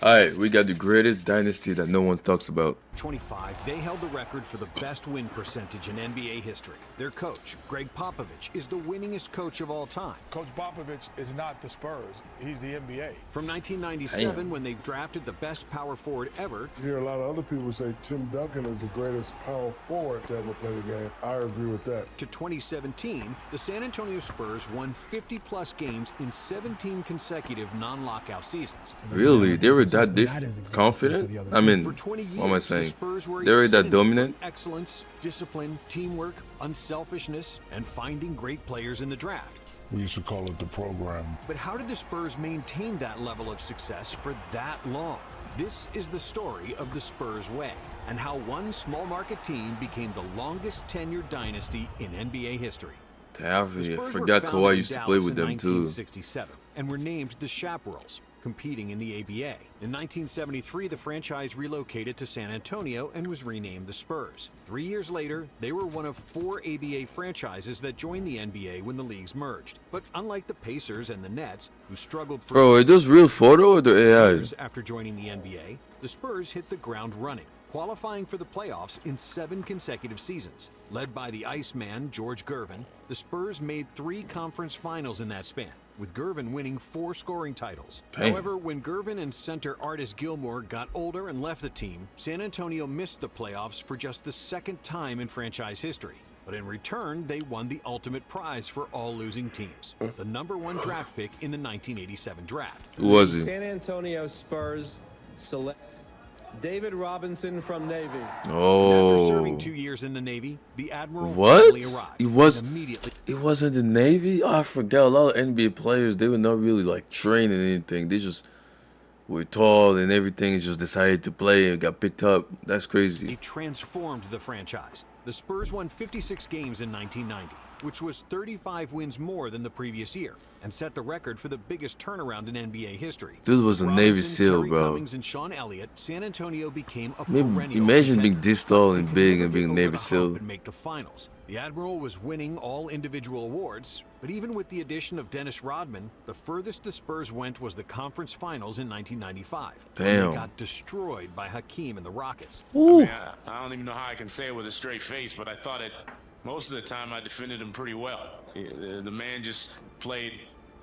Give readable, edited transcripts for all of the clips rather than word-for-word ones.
Alright, we got the greatest dynasty that no one talks about. 25, they held the record for the best win percentage in NBA history. Their coach, Greg Popovich, is the winningest coach of all time. Coach Popovich is not the Spurs. He's the NBA. From 1997, when they drafted the best power forward ever. You hear a lot of other people say Tim Duncan is the greatest power forward to ever play the game. I agree with that. To 2017, the San Antonio Spurs won 50-plus games in 17 consecutive non-lockout seasons. Really? They were that confident? I mean, For 20 years, what am I saying? the Spurs were They were that synonym for dominant? excellence, discipline, teamwork, unselfishness, and finding great players in the draft. We used to call it the program. But how did the Spurs maintain that level of success for that long? This is the story of the Spurs way, and how one small market team became the longest tenured dynasty in NBA history. I Spurs forgot were Kawhi founded used in to play Dallas with in them too. 1967, and were named the Chaparrals, competing in the ABA. In 1973, the franchise relocated to San Antonio and was renamed the Spurs. 3 years later, they were one of 4 ABA franchises that joined the NBA when the leagues merged. But unlike the Pacers and the Nets, who struggled for Bro, are those real photo or the AI? years after joining the NBA, the Spurs hit the ground running, qualifying for the playoffs in 7 consecutive seasons. Led by the Iceman, George Gervin, the Spurs made 3 conference finals in that span, with Gervin winning 4 scoring titles. Damn. However, when Gervin and center Artis Gilmore got older and left the team, San Antonio missed the playoffs for just the 2nd time in franchise history. But in return, they won the ultimate prize for all losing teams, the #1 draft pick in the 1987 draft. Who was he? San Antonio Spurs select David Robinson from Navy. After serving Oh. 2 years in the Navy, the Admiral What? finally arrived. He was and immediately he was in the Navy? Oh, I forgot. A lot of NBA players, they were not really like training anything. They just were tall and everything, just decided to play and got picked up. That's crazy. He transformed the franchise. The Spurs won 56 games in 1990, which was 35 wins more than the previous year, and set the record for the biggest turnaround in NBA history. Dude was a Robinson, Navy SEAL, Terry bro. Cummings, and Sean Elliott, San Antonio became a Maybe perennial imagine being contender. this tall They and could big never and being get a over Navy the SEAL. hump and make the finals. The Admiral was winning all individual awards, but even with the addition of Dennis Rodman, the furthest the Spurs went was the conference finals in 1995. when Damn. They got destroyed by Hakeem and the Rockets. Ooh. I don't even know how I can say it with a straight face, but I thought it most of the time I defended him pretty well. The man just played,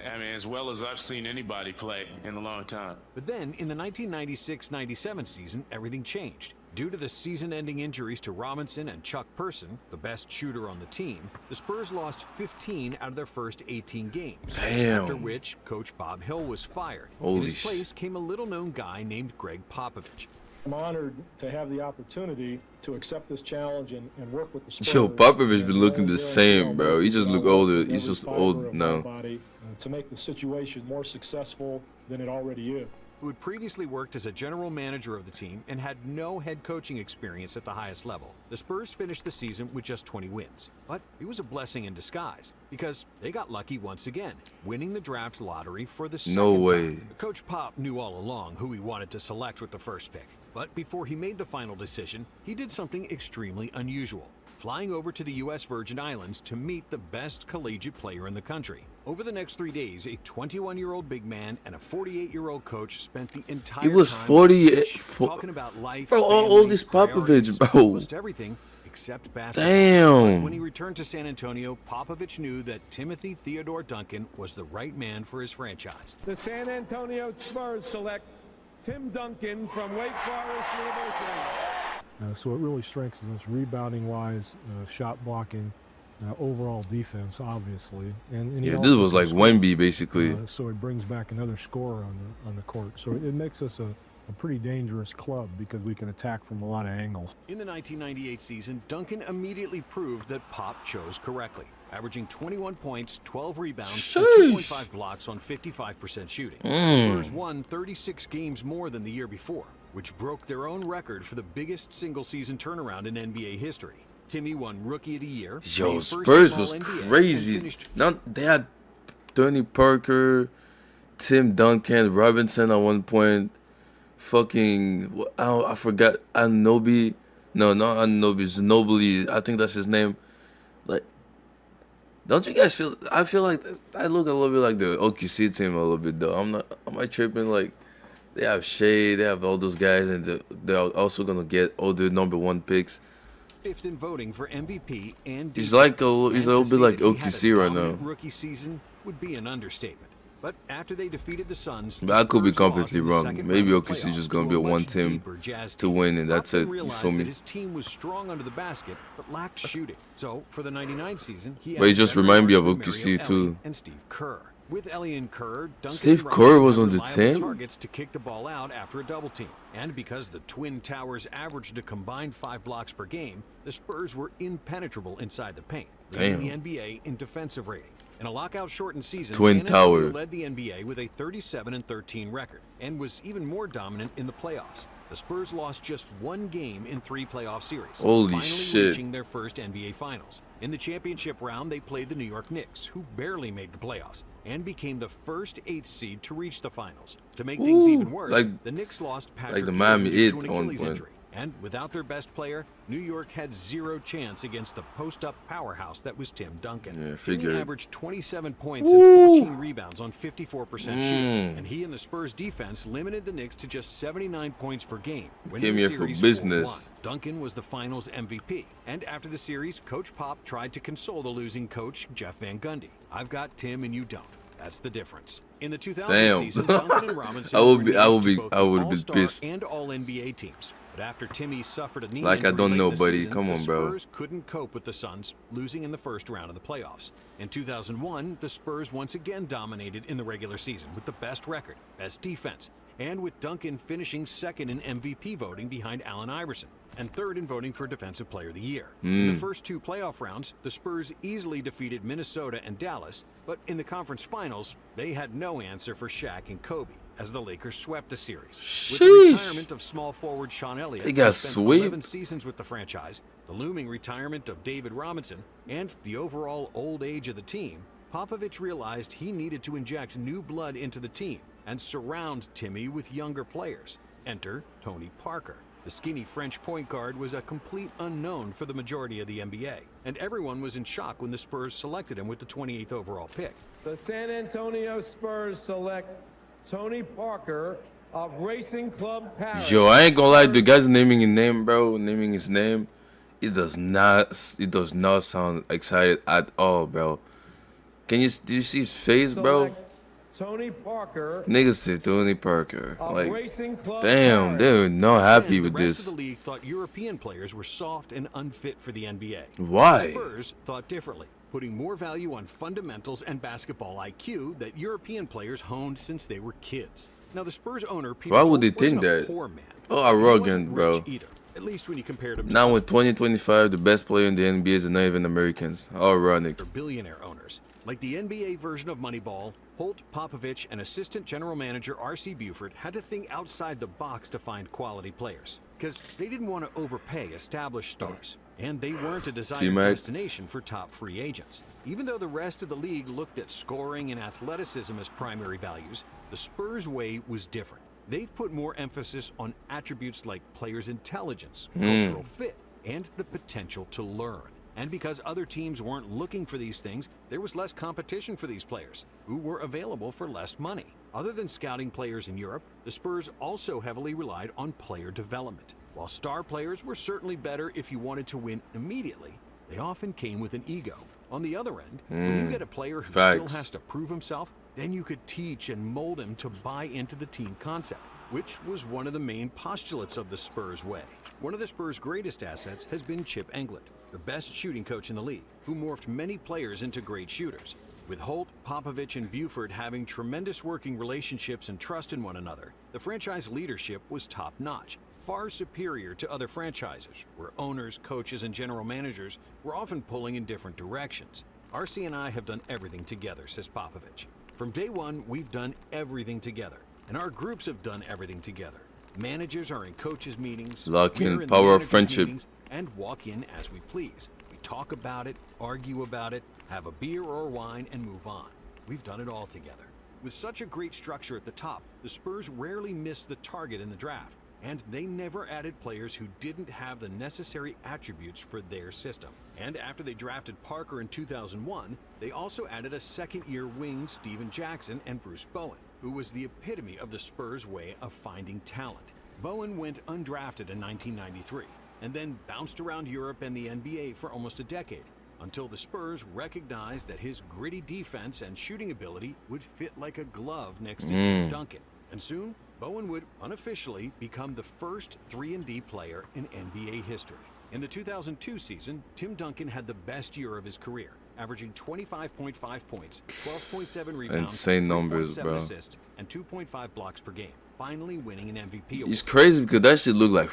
I mean, as well as I've seen anybody play in a long time. But then, in the 1996-97 season, everything changed. Due to the season-ending injuries to Robinson and Chuck Person, the best shooter on the team, the Spurs lost 15 out of their first 18 games. Damn. After which, Coach Bob Hill was fired. Holy In his sh- place came a little-known guy named Greg Popovich. I'm honored to have the opportunity to accept this challenge and work with the Spurs. Yo, Popovich been and looking the really same, bro. He just look older. every He's just fiber old of my now. body, to make the situation more successful than it already is. Who had previously worked as a general manager of the team and had no head coaching experience at the highest level. The Spurs finished the season with just 20 wins. But it was a blessing in disguise, because they got lucky once again, winning the draft lottery for the second No way. time. Coach Pop knew all along who he wanted to select with the first pick. But before he made the final decision, he did something extremely unusual, flying over to the U.S. Virgin Islands to meet the best collegiate player in the country. Over the next 3 days, a 21-year-old big man and a 48-year-old coach spent the entire He was time 48 on the beach, fo- talking about life, Bro, all family, this priorities, Popovich, bro. almost everything except basketball. Damn. But when he returned to San Antonio, Popovich knew that Timothy Theodore Duncan was the right man for his franchise. The San Antonio Spurs select Tim Duncan from Wake Forest University. So it really strengthens us rebounding-wise, shot blocking, overall defense, obviously. And he Yeah, also this was can like score. Wemby, basically. So it brings back another scorer on the court. So it makes us a pretty dangerous club because we can attack from a lot of angles. In the 1998 season, Duncan immediately proved that Pop chose correctly, averaging 21 points, 12 rebounds, and Sheesh. 2.5 blocks on 55% shooting. The Spurs won 36 games more than the year before, which broke their own record for the biggest single-season turnaround in NBA history. Timmy won Rookie of the Year. Yo, made first Spurs team was All-NBA, and crazy. finished Now they had Tony Parker, Tim Duncan, Robinson at one point. Fucking, I forgot Anobi. No, not Anobi. Ginobili. I think that's his name. Like, don't you guys feel? I feel like I look a little bit like the OKC team a little bit though. Am I tripping? Like, They have Shea, they have all those guys, and they're also gonna get all the #1 picks. Fifth in voting for MVP and He's defense. like he's a And little to bit say like that he had a OKC right dominant now. rookie season would be an understatement. But after they defeated the Suns, But I could be Spurs lost completely in the wrong. second Maybe round of OKC playoffs just gonna to be a much one team deeper Jazz to team. win, and that's Hopkins it. You realized feel that me? his team was strong under the basket, but lacked shooting. So for the '99 season, he But he added just veteran remind me of marksman OKC Mario too. Elliott and Steve Kerr. With Elliott and Kerr, Duncan Steve and Kerr Robinson was had on the reliable team? targets to kick the ball out after a double team. And because the Twin Towers averaged a combined 5 blocks per game, the Spurs were impenetrable inside the paint, leading the NBA in defensive rating. In a lockout-shortened season, Twin San Antonio Tower. led the NBA with a 37-13 record and was even more dominant in the playoffs. The Spurs lost just 1 game in 3 playoff series, Holy finally shit. reaching their first NBA Finals. In the championship round, they played the New York Knicks, who barely made the playoffs, and became the first 8th seed to reach the finals. To make things even worse, the Knicks lost Patrick the Miami Ewing Heat to an on Achilles point. injury. And without their best player, New York had 0 chance against the post-up powerhouse that was Tim Duncan. Yeah, Timmy figured. averaged 27 points and 14 rebounds on 54% shooting, and he and the Spurs defense limited the Knicks to just 79 points per game. Came the here for series business. 4-1. Duncan was the finals MVP, and after the series, Coach Pop tried to console the losing coach, Jeff Van Gundy. "I've got Tim and you don't. That's the difference." In the 2000 Damn. season, Duncan and Robinson I would were be- named I would to be- both I the would have been All-Star pissed. and All-NBA teams. But after Timmy suffered a knee Like, I injury don't late know, in the buddy. season, Come the on, bro. Spurs couldn't cope with the Suns, losing in the first round of the playoffs. In 2001, the Spurs once again dominated in the regular season with the best record, best defense, and with Duncan finishing second in MVP voting behind Allen Iverson, and third in voting for Defensive Player of the Year. In the first 2 playoff rounds, the Spurs easily defeated Minnesota and Dallas, but in the conference finals, they had no answer for Shaq and Kobe, as the Lakers swept the series. With the Sheesh. retirement of small forward Sean Elliott, They got who spent swept. 11 seasons with the franchise, the looming retirement of David Robinson, and the overall old age of the team, Popovich realized he needed to inject new blood into the team and surround Timmy with younger players. Enter Tony Parker. The skinny French point guard was a complete unknown for the majority of the NBA, and everyone was in shock when the Spurs selected him with the 28th overall pick. The San Antonio Spurs select Tony Parker of Racing Club Paris. Yo, I ain't gonna lie, the guy's naming his name, bro. Naming his name, it does not sound excited at all, bro. Do you see his face, bro? Select Tony Parker Niggas said Tony Parker. of Like, Racing Club damn, Paris. they're not happy Then with the rest this. of the league thought European players were soft and unfit for the NBA. Why? The Spurs thought differently, putting more value on fundamentals and basketball IQ that European players honed since they were kids. Now, the Spurs owner, Peter Why would Holt, they think wasn't a that? poor man. Oh, He arrogant, wasn't bro. rich either, at least when you compared him to Now in 2025, the best player in the NBA is not even Americans. How ironic. other billionaire owners. Like the NBA version of Moneyball, Holt, Popovich, and assistant general manager R.C. Buford had to think outside the box to find quality players, because they didn't want to overpay established stars, and they weren't a desired T-Mac. destination for top free agents. Even though the rest of the league looked at scoring and athleticism as primary values, the Spurs' way was different. They've put more emphasis on attributes like players' intelligence, cultural fit, and the potential to learn. And because other teams weren't looking for these things, there was less competition for these players, who were available for less money. Other than scouting players in Europe, the Spurs also heavily relied on player development. While star players were certainly better if you wanted to win immediately, they often came with an ego. On the other end, when you get a player who still Facts. has to prove himself, then you could teach and mold him to buy into the team concept, which was one of the main postulates of the Spurs way. One of the Spurs' greatest assets has been Chip Englund, the best shooting coach in the league, who morphed many players into great shooters. With Holt, Popovich, and Buford having tremendous working relationships and trust in one another, the franchise leadership was top-notch, far superior to other franchises, where owners, coaches, and general managers were often pulling in different directions. RC and I have done everything together, says Popovich. From day one, we've done everything together, and our groups have done everything together. Managers are in coaches' meetings, Lock in, we're the power of managers' friendship. meetings, and walk in as we please. We talk about it, argue about it, have a beer or wine, and move on. We've done it all together. With such a great structure at the top, the Spurs rarely missed the target in the draft, and they never added players who didn't have the necessary attributes for their system. And after they drafted Parker in 2001, they also added a second-year wing Steven Jackson and Bruce Bowen. who was the epitome of the Spurs' way of finding talent. Bowen went undrafted in 1993 and then bounced around Europe and the NBA for almost a decade, until the Spurs recognized that his gritty defense and shooting ability would fit like a glove next to Tim Duncan. And soon, Bowen would unofficially become the first 3-and-D player in NBA history. In the 2002 season, Tim Duncan had the best year of his career, averaging 25.5 points, 12.7 rebounds, Insane numbers, 3.7 bro. assists, and 2.5 blocks per game, finally winning an MVP award. He's crazy because that shit look like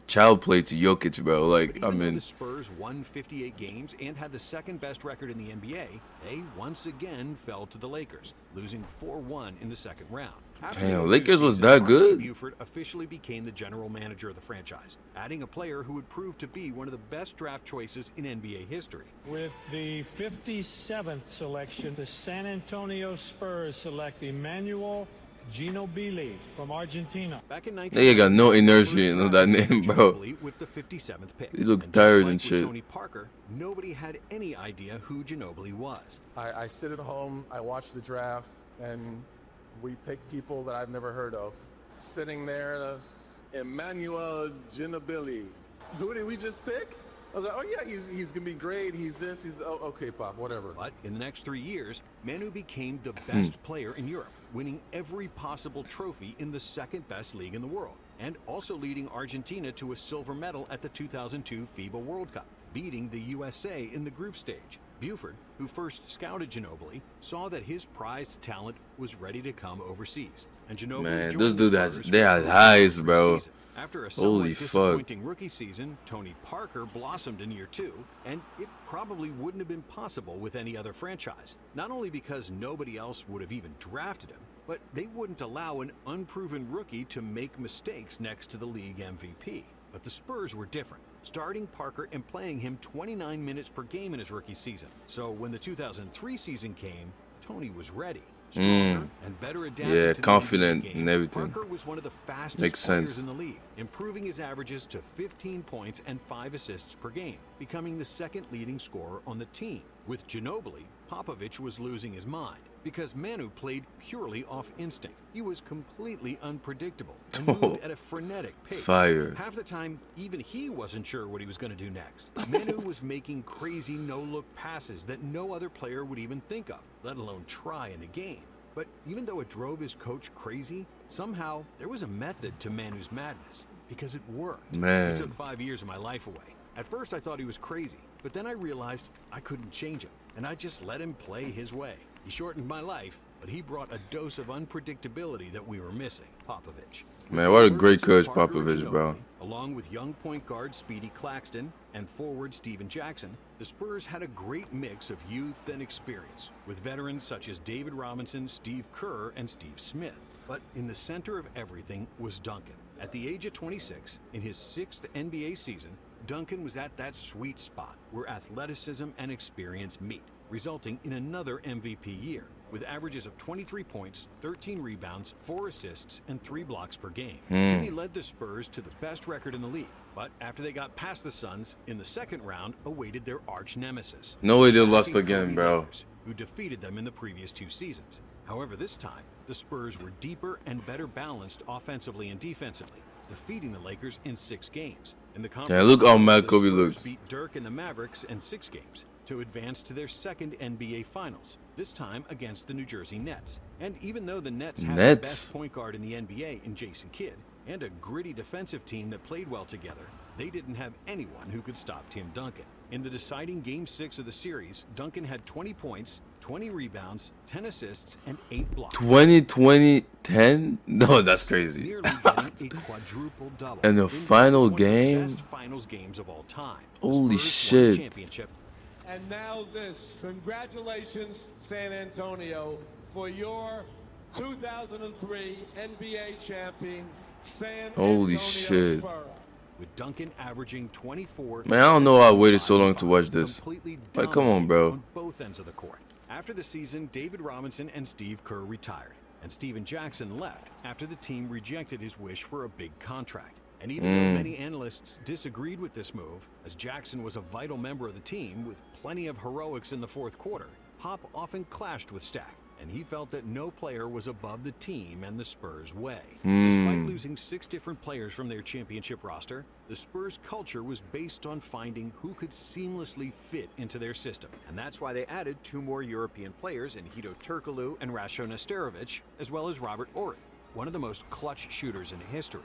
child play to Jokic, bro. Like, But I even though mean, the Spurs won 58 games and had the second best record in the NBA, they once again fell to the Lakers, losing 4-1 in the second round. After Damn, the Lakers was season, that Marcus good? Buford officially became the general manager of the franchise, adding a player who would prove to be one of the best draft choices in NBA history. With the 57th selection, the San Antonio Spurs select Emmanuel Ginobili from Argentina. Back in Nigga got no 1990, inertia the in Spurs that drafted name, bro. Ginobili with the 57th pick. He looked And tired just and like with shit. Tony Parker, nobody had any idea who Ginobili was. I sit at home, I watch the draft, and we pick people that I've never heard of. Sitting there, Emmanuel Ginobili. Who did we just pick? I was like, oh yeah, he's gonna be great. He's this. He's okay, Pop. Whatever. But in the next 3 years, Manu became the best player in Europe, winning every possible trophy in the second best league in the world, and also leading Argentina to a silver medal at the 2002 FIBA World Cup, beating the USA in the group stage. Buford, who first scouted Ginobili, saw that his prized talent was ready to come overseas. And Ginobili Man, joined this the dude has Spurs they for had the highs, first bro. season. After a somewhat Holy fuck. disappointing rookie season, Tony Parker blossomed in year 2, and it probably wouldn't have been possible with any other franchise. Not only because nobody else would have even drafted him, but they wouldn't allow an unproven rookie to make mistakes next to the league MVP. But the Spurs were different, starting Parker and playing him 29 minutes per game in his rookie season. So when the 2003 season came, Tony was ready. Stronger and better adapted Yeah, to the confident NBA game. and everything. Parker was one of the fastest Makes players sense. in the league, improving his averages to 15 points and 5 assists per game, becoming the second leading scorer on the team. With Ginobili, Popovich was losing his mind because Manu played purely off instinct. He was completely unpredictable and moved at a frenetic pace. Fire. Half the time, even he wasn't sure what he was going to do next. Manu was making crazy no-look passes that no other player would even think of, let alone try in a game. But even though it drove his coach crazy, somehow there was a method to Manu's madness, because it worked. Man. It took 5 years of my life away. At first I thought he was crazy, but then I realized I couldn't change him, and I just let him play his way. He shortened my life, but he brought a dose of unpredictability that we were missing, Popovich. Man, what a great Emergence coach of Parker Popovich, and bro. Ginobili, along with young point guard Speedy Claxton and forward Steven Jackson, the Spurs had a great mix of youth and experience, with veterans such as David Robinson, Steve Kerr, and Steve Smith. But in the center of everything was Duncan. At the age of 26, in his 6th NBA season, Duncan was at that sweet spot where athleticism and experience meet, resulting in another MVP year, with averages of 23 points, 13 rebounds, 4 assists, and 3 blocks per game. Jimmy led the Spurs to the best record in the league, but after they got past the Suns, in the second round awaited their arch nemesis. No way they the lost San again, Antonio bro. Lakers, who defeated them in the previous 2 seasons. However, this time, the Spurs were deeper and better balanced offensively and defensively, defeating the Lakers in 6 games. In the conference, look how the mad Kobe Spurs looks. beat Dirk and the Mavericks in 6 games to advance to their second NBA Finals, this time against the New Jersey Nets. And even though the Nets had the Nets? best point guard in the NBA in Jason Kidd, and a gritty defensive team that played well together, they didn't have anyone who could stop Tim Duncan. In the deciding Game 6 of the series, Duncan had 20 points, 20 rebounds, 10 assists, and 8 blocks. 20, 10? No, that's crazy. Nearly getting a quadruple double. And the final one of the game? best finals games of all time. Holy The Spurs won the shit. championship. And now this. Congratulations, San Antonio, for your 2003 NBA champion, San Holy Antonio shit. Spurs. With Duncan averaging 24. Man, I don't know why I waited so long to watch this. Completely Like, come on, bro. On both ends of the court. After the season, David Robinson and Steve Kerr retired, and Steven Jackson left after the team rejected his wish for a big contract. And even though many analysts disagreed with this move, as Jackson was a vital member of the team with plenty of heroics in the fourth quarter, Pop often clashed with Stack, and he felt that no player was above the team and the Spurs' way. Despite losing 6 different players from their championship roster, the Spurs' culture was based on finding who could seamlessly fit into their system. And that's why they added 2 more European players in Hedo Turkoglu and Rasho Nesterovic, as well as Robert Horry, one of the most clutch shooters in history.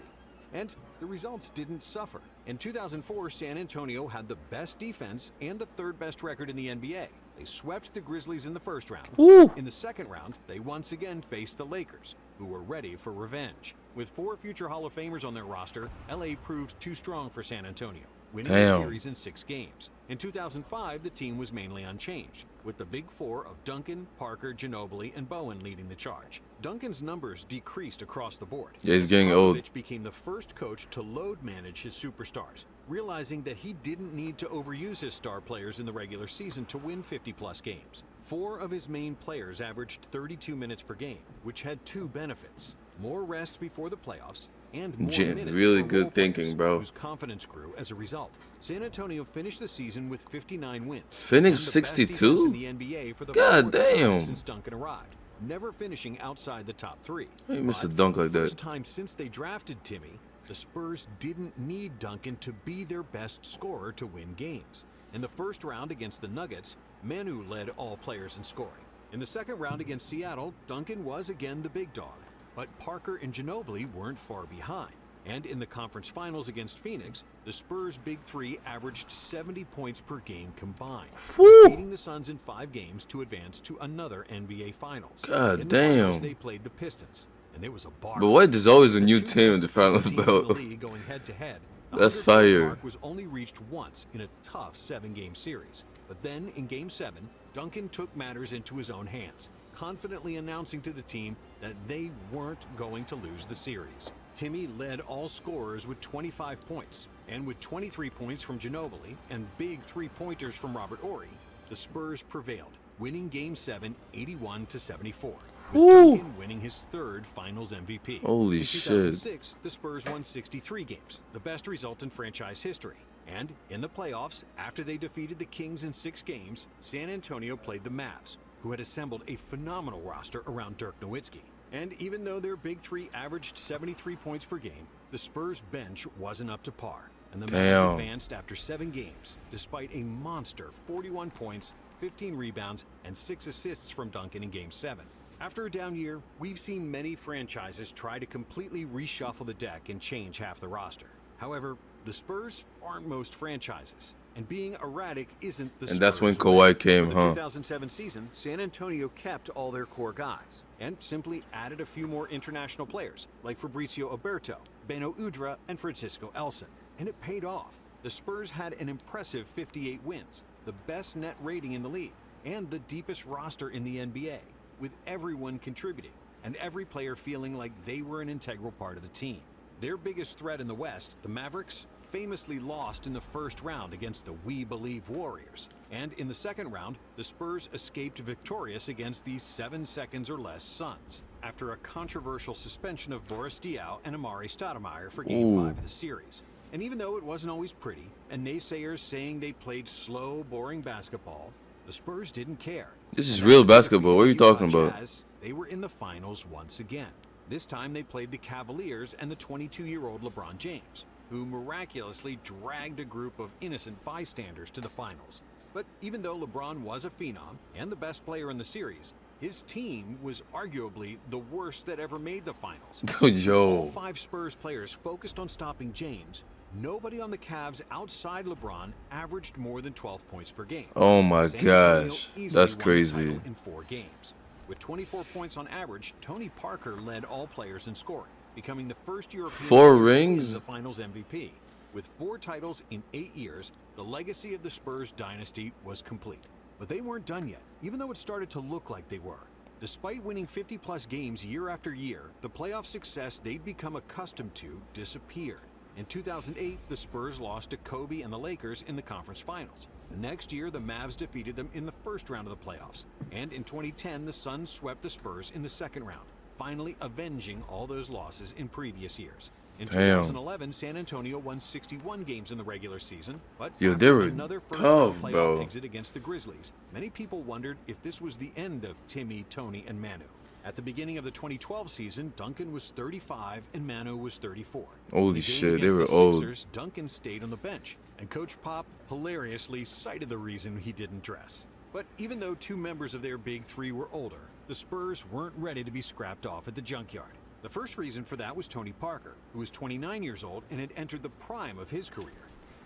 And the results didn't suffer. In 2004, San Antonio had the best defense and the 3rd best record in the NBA. They swept the Grizzlies in the first round. In the second round, they once again faced the Lakers, who were ready for revenge. With 4 future Hall of Famers on their roster, LA proved too strong for San Antonio, winning the series in 6 games. In 2005, the team was mainly unchanged, with the big 4 of Duncan, Parker, Ginobili, and Bowen leading the charge. Duncan's numbers decreased across the board. Yeah, he's getting old. Popovich became the first coach to load manage his superstars, realizing that he didn't need to overuse his star players in the regular season to win 50-plus games. 4 of his main players averaged 32 minutes per game, which had 2 benefits: more rest before the playoffs and more minutes really for good role thinking, players, bro. whose confidence grew as a result. San Antonio finished the season with 59 wins. Finished and the best 62? defense in the NBA for the God 4th time damn. since Duncan arrived, never finishing outside the top 3. He missed a But dunk for like the that. first time since they drafted Timmy, the Spurs didn't need Duncan to be their best scorer to win games. In the first round against the Nuggets, Manu led all players in scoring. In the second round against Seattle, Duncan was again the big dog, but Parker and Ginobili weren't far behind. And in the conference finals against Phoenix, the Spurs' big 3 averaged 70 points per game combined, beating the Suns in 5 games to advance to another NBA Finals. God in the finals, damn. they played the Pistons, and it was a bar. But why there's always a The new 2 team in the best finals, defensive teams in bro? the league going head-to-head. The That's 100 point fire. mark was only reached once in a tough 7-game series. But then, in Game 7, Duncan took matters into his own hands, confidently announcing to the team that they weren't going to lose the series. Timmy led all scorers with 25 points, and with 23 points from Ginobili and big 3-pointers from Robert Horry, the Spurs prevailed, winning Game 7 81-74. With Duncan winning his 3rd Finals MVP. Holy in shit. 2006, the Spurs won 63 games, the best result in franchise history. And in the playoffs, after they defeated the Kings in 6 games, San Antonio played the Mavs, who had assembled a phenomenal roster around Dirk Nowitzki. And even though their big 3 averaged 73 points per game, the Spurs bench wasn't up to par, and the Mavs advanced after 7 games, despite a monster 41 points, 15 rebounds, and 6 assists from Duncan in Game 7. After a down year, we've seen many franchises try to completely reshuffle the deck and change half the roster. However, the Spurs aren't most franchises, and being erratic isn't the Spurs. And that's when way. Kawhi came, For the huh? 2007 season, San Antonio kept all their core guys and simply added a few more international players like Fabrizio Oberto, Beno Udrih, and Francisco Elson. And it paid off. The Spurs had an impressive 58 wins, the best net rating in the league, and the deepest roster in the NBA, with everyone contributing and every player feeling like they were an integral part of the team. Their biggest threat in the West, the Mavericks, famously lost in the first round against the We Believe Warriors. And in the second round, the Spurs escaped victorious against the 7 seconds or less Suns, after a controversial suspension of Boris Diaw and Amari Stoudemire for Game 5 of the series. And even though it wasn't always pretty, and naysayers saying they played slow, boring basketball, the Spurs didn't care. This is real basketball. What are you talking about? They were in the finals once again. This time they played the Cavaliers and the 22-year-old LeBron James, who miraculously dragged a group of innocent bystanders to the finals. But even though LeBron was a phenom and the best player in the series, his team was arguably the worst that ever made the finals. Yo. All 5 Spurs players focused on stopping James. Nobody on the Cavs outside LeBron averaged more than 12 points per game. Oh my San Antonio gosh. easily That's won the crazy. title in 4 games. With 24 points on average, Tony Parker led all players in scoring, becoming the first European 4 player to rings? win the Finals MVP. With 4 titles in 8 years, the legacy of the Spurs dynasty was complete. But they weren't done yet, even though it started to look like they were. Despite winning 50-plus games year after year, the playoff success they'd become accustomed to disappeared. In 2008, the Spurs lost to Kobe and the Lakers in the conference finals. The next year, the Mavs defeated them in the first round of the playoffs. And in 2010, the Suns swept the Spurs in the second round, finally avenging all those losses in previous years. In Damn. 2011, San Antonio won 61 games in the regular season, but Yo, after they were another tough, first-round playoff bro. exit against the Grizzlies, many people wondered if this was the end of Timmy, Tony, and Manu. At the beginning of the 2012 season, Duncan was 35 and Manu was 34. Holy In the game shit, they against were the old. Sixers, Duncan stayed on the bench, and Coach Pop hilariously cited the reason he didn't dress. But even though two members of their big three were older, the Spurs weren't ready to be scrapped off at the junkyard. The first reason for that was Tony Parker, who was 29 years old and had entered the prime of his career.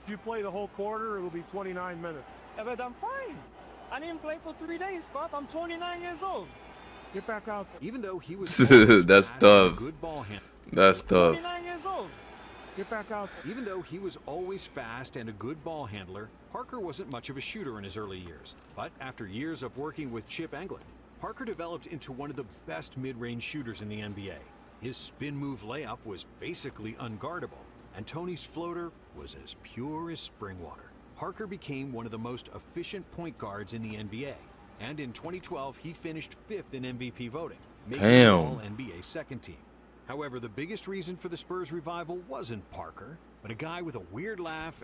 If you play the whole quarter, it'll be 29 minutes. Yeah, but I'm fine. I didn't play for 3 days, but I'm 29 years old. Get back out. Even though he was That's fast and a tough. good ball handler, That's tough. 29 years old. Get back out. even though he was always fast and a good ball handler, Parker wasn't much of a shooter in his early years. But after years of working with Chip Engelland, Parker developed into one of the best mid-range shooters in the NBA. His spin move layup was basically unguardable, and Tony's floater was as pure as spring water. Parker became one of the most efficient point guards in the NBA, and in 2012 he finished 5th in MVP voting, making the Damn. All-NBA second team. However, the biggest reason for the Spurs revival wasn't Parker, but a guy with a weird laugh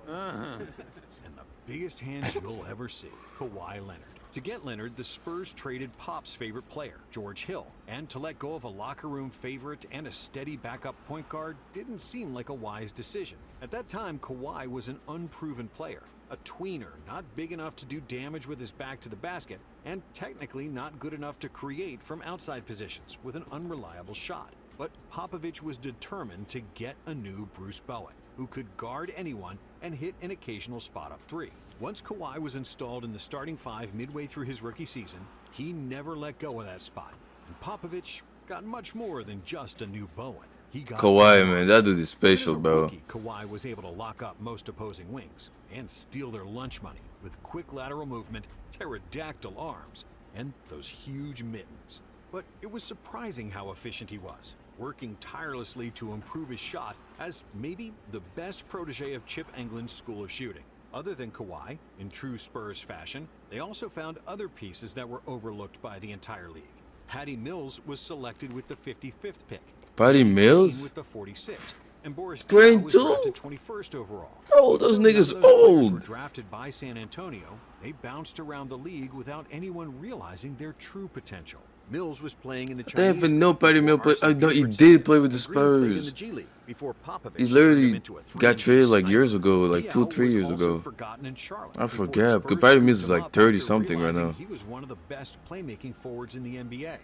and the biggest hands you'll ever see, Kawhi Leonard. To get Leonard, the Spurs traded Pop's favorite player, George Hill, and to let go of a locker room favorite and a steady backup point guard didn't seem like a wise decision. At that time, Kawhi was an unproven player, a tweener, not big enough to do damage with his back to the basket, and technically not good enough to create from outside positions with an unreliable shot. But Popovich was determined to get a new Bruce Bowen, who could guard anyone and hit an occasional spot-up three. Once Kawhi was installed in the starting five midway through his rookie season, he never let go of that spot. And Popovich got much more than just a new Bowen. He got Kawhi, man, that dude is Even as special, a bro. rookie, Kawhi was able to lock up most opposing wings and steal their lunch money with quick lateral movement, pterodactyl arms, and those huge mittens. But it was surprising how efficient he was, working tirelessly to improve his shot as maybe the best protege of Chip Engelland's school of shooting. Other than Kawhi, in true Spurs fashion, they also found other pieces that were overlooked by the entire league. Patty Mills was selected with the 55th pick. Patty Green Mills? with the 46th. And Boris Grade Diaw was two? drafted 21st overall. Bro, those Although niggas none of those players were old. drafted by San Antonio, they bounced around the league without anyone realizing their true potential. Mills was playing in the I Chinese didn't even know League Patty before Mills played. Arsene No, he Gilbert did play with the and Green played in the Spurs. G League before Popovich He turned literally him into a got three-and-D traded like sniper. years ago, like Diaw 2-3 was years also ago. forgotten in Charlotte I before the forget. Spurs Patty Mills scooped is him like up 30 after something right realizing now. He was one of the best playmaking forwards in the NBA.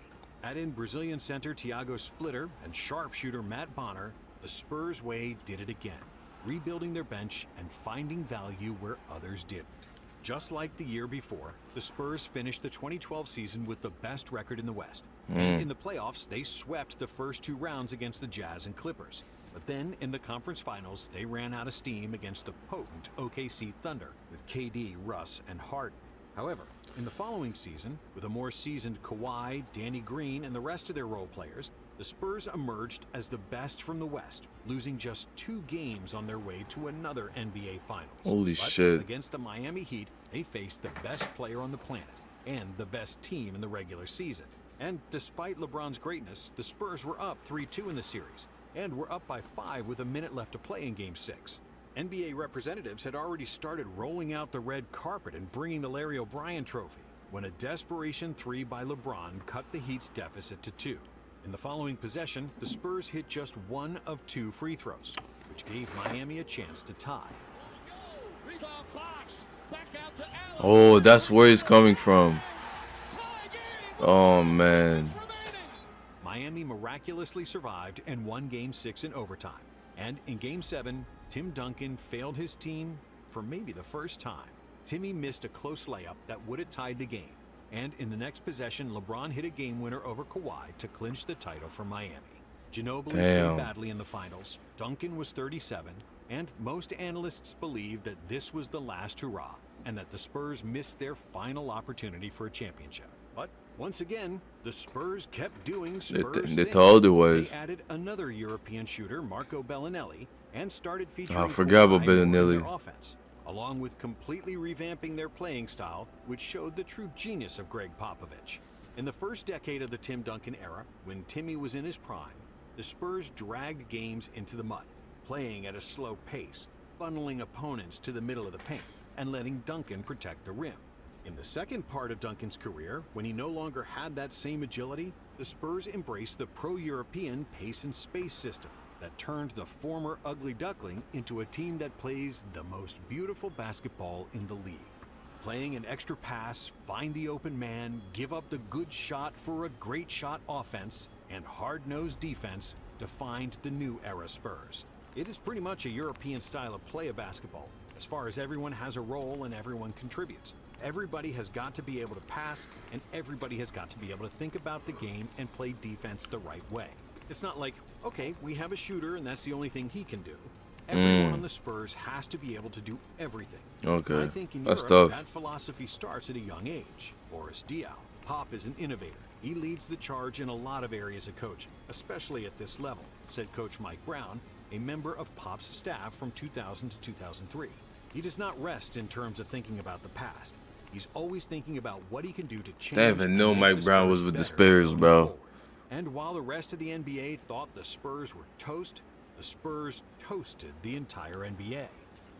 Add in Brazilian center Thiago Splitter and sharpshooter Matt Bonner, the Spurs way did it again, rebuilding their bench and finding value where others didn't. Just like the year before, the Spurs finished the 2012 season with the best record in the West. And in the playoffs, they swept the first two rounds against the Jazz and Clippers. But then in the conference finals, they ran out of steam against the potent OKC Thunder with KD, Russ, and Harden. However, in the following season, with a more seasoned Kawhi, Danny Green, and the rest of their role players, the Spurs emerged as the best from the West, losing just 2 games on their way to another NBA Finals. Holy But shit. against the Miami Heat, they faced the best player on the planet and the best team in the regular season. And despite LeBron's greatness, the Spurs were up 3-2 in the series and were up by 5 with a minute left to play in Game 6. NBA representatives had already started rolling out the red carpet and bringing the Larry O'Brien trophy when a desperation 3 by LeBron cut the Heat's deficit to 2. In the following possession, the Spurs hit just 1 of 2 free throws, which gave Miami a chance to tie. Oh, that's where he's coming from. Oh, man. Miami miraculously survived and won Game 6 in overtime. And in Game 7, Tim Duncan failed his team for maybe the first time. Timmy missed a close layup that would have tied the game. And in the next possession, LeBron hit a game winner over Kawhi to clinch the title for Miami. Ginobili Damn. played badly in the finals. Duncan was 37, and most analysts believe that this was the last hurrah and that the Spurs missed their final opportunity for a championship. But once again, the Spurs kept doing Spurs They things. told it was. They added another European shooter, Marco Bellinelli, and started featuring I forgot about Kawhi more in Bellinelli. their offense, along with completely revamping their playing style, which showed the true genius of Greg Popovich. In the first decade of the Tim Duncan era, when Timmy was in his prime, the Spurs dragged games into the mud, playing at a slow pace, funneling opponents to the middle of the paint, and letting Duncan protect the rim. In the second part of Duncan's career, when he no longer had that same agility, the Spurs embraced the pro-European pace and space system that turned the former ugly duckling into a team that plays the most beautiful basketball in the league. Playing an extra pass, find the open man, give up the good shot for a great shot offense, and hard-nosed defense defined the new era Spurs. It is pretty much a European style of play of basketball, as far as everyone has a role and everyone contributes. Everybody has got to be able to pass, and everybody has got to be able to think about the game and play defense the right way. It's not like, okay, we have a shooter and that's the only thing he can do. Everyone on the Spurs has to be able to do everything. Okay, I think in that's Europe, tough. that philosophy starts at a young age. Boris Diaw. Pop is an innovator. He leads the charge in a lot of areas of coaching, especially at this level, said Coach Mike Brown, a member of Pop's staff from 2000 to 2003. He does not rest in terms of thinking about the past. He's always thinking about what he can do to change. I didn't even know and make Mike the Brown Spurs was with the better Spurs, going bro. forward. And while the rest of the NBA thought the Spurs were toast, the Spurs toasted the entire NBA.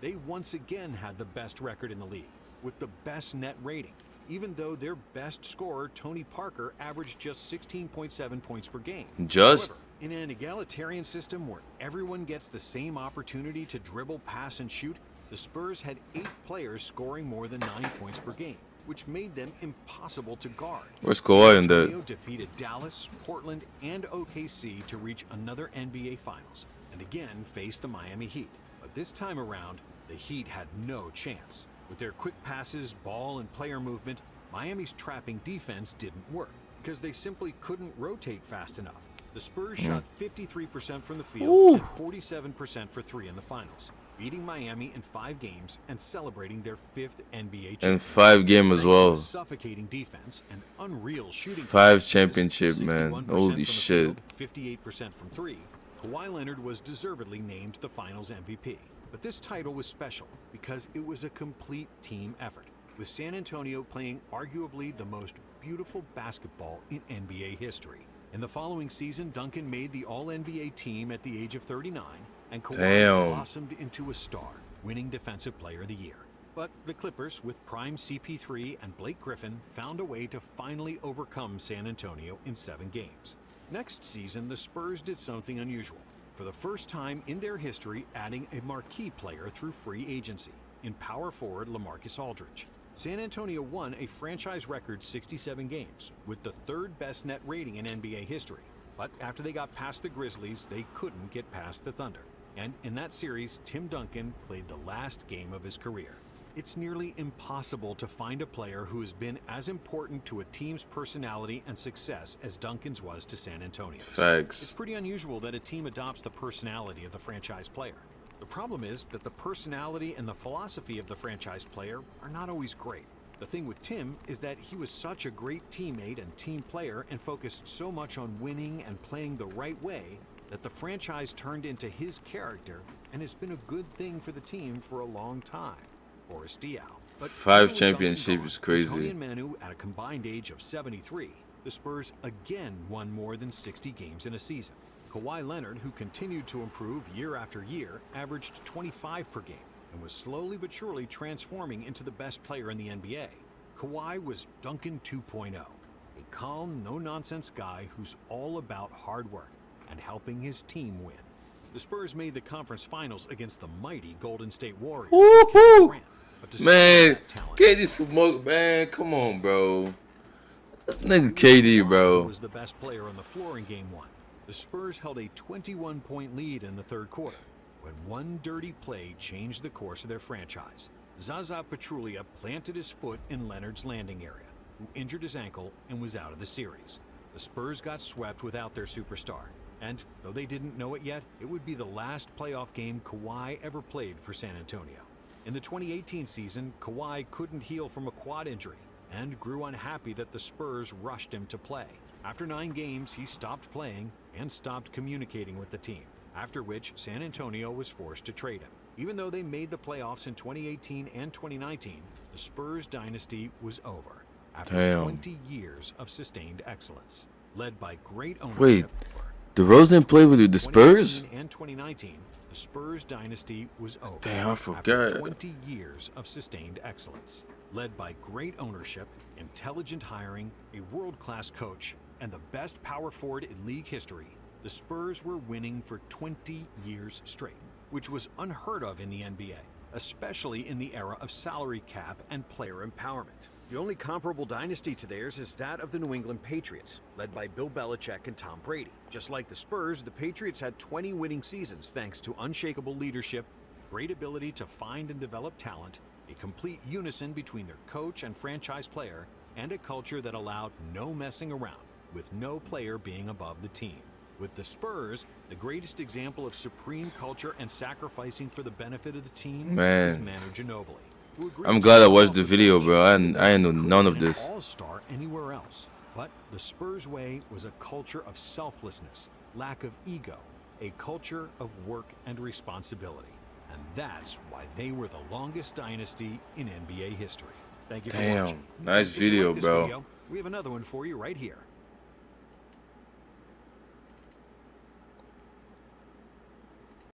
They once again had the best record in the league, with the best net rating, even though their best scorer, Tony Parker, averaged just 16.7 points per game. Just? However, in an egalitarian system where everyone gets the same opportunity to dribble, pass, and shoot, the Spurs had 8 players scoring more than 9 points per game, which made them impossible to guard. Where's Kawhi in San that? Antonio defeated Dallas, Portland, and OKC to reach another NBA Finals, and again faced the Miami Heat. But this time around, the Heat had no chance. With their quick passes, ball, and player movement, Miami's trapping defense didn't work because they simply couldn't rotate fast enough. The Spurs shot 53% from the field and 47% for 3 in the finals, beating Miami in 5 games and celebrating their 5th NBA championship. And 5 game as well. Suffocating defense and unreal shooting. 5 championship, man. 61% Holy from the shit. field, 58% from 3. Kawhi Leonard was deservedly named the Finals MVP. But this title was special because it was a complete team effort, with San Antonio playing arguably the most beautiful basketball in NBA history. In the following season, Duncan made the All-NBA team at the age of 39, and Kawhi blossomed into a star, winning Defensive Player of the Year. But the Clippers, with prime CP3 and Blake Griffin, found a way to finally overcome San Antonio in 7 games. Next season, the Spurs did something unusual, for the first time in their history adding a marquee player through free agency, in power forward LaMarcus Aldridge. San Antonio won a franchise record 67 games, with the 3rd best net rating in NBA history. But after they got past the Grizzlies, they couldn't get past the Thunder. And in that series, Tim Duncan played the last game of his career. It's nearly impossible to find a player who has been as important to a team's personality and success as Duncan's was to San Antonio. Facts. It's pretty unusual that a team adopts the personality of the franchise player. The problem is that the personality and the philosophy of the franchise player are not always great. The thing with Tim is that he was such a great teammate and team player and focused so much on winning and playing the right way that the franchise turned into his character, and it's been a good thing for the team for a long time. Boris Diaw. But 5 championships is crazy. Tony and Manu at a combined age of 73, the Spurs again won more than 60 games in a season. Kawhi Leonard, who continued to improve year after year, averaged 25 per game and was slowly but surely transforming into the best player in the NBA. Kawhi was Duncan 2.0, a calm, no-nonsense guy who's all about hard work and helping his team win. The Spurs made the conference finals against the mighty Golden State Warriors. Woohoo! Man, KD smoke, man. Come on, bro. This nigga KD, bro. Was the best player on the floor in Game 1. The Spurs held a 21-point lead in the 3rd quarter when one dirty play changed the course of their franchise. Zaza Pachulia planted his foot in Leonard's landing area, who injured his ankle and was out of the series. The Spurs got swept without their superstar, and though they didn't know it yet, it would be the last playoff game Kawhi ever played for San Antonio. In the 2018 season, Kawhi couldn't heal from a quad injury and grew unhappy that the Spurs rushed him to play. After 9 games, he stopped playing and stopped communicating with the team, after which San Antonio was forced to trade him. Even though they made the playoffs in 2018 and 2019, the Spurs dynasty was over after 20 years of sustained excellence, led by great ownership. Wait, DeRozan played with the Spurs? 2018 and 2019, the Spurs dynasty was over. Damn, I After forgot. 20 years of sustained excellence, led by great ownership, intelligent hiring, a world-class coach, and the best power forward in league history, the Spurs were winning for 20 years straight, which was unheard of in the NBA, especially in the era of salary cap and player empowerment. The only comparable dynasty to theirs is that of the New England Patriots, led by Bill Belichick and Tom Brady. Just like the Spurs, the Patriots had 20 winning seasons thanks to unshakable leadership, great ability to find and develop talent, a complete unison between their coach and franchise player, and a culture that allowed no messing around, with no player being above the team. With the Spurs, the greatest example of supreme culture and sacrificing for the benefit of the team is Man. Manu Ginobili. I'm glad I watched the video, bro. I ain't know none of this. All-star anywhere else, but the Spurs way was a culture of selflessness, lack of ego, a culture of work and responsibility, and that's why they were the longest dynasty in NBA history. Thank you for watching. Damn, nice If you video, like this bro. video, we have another one for you right here.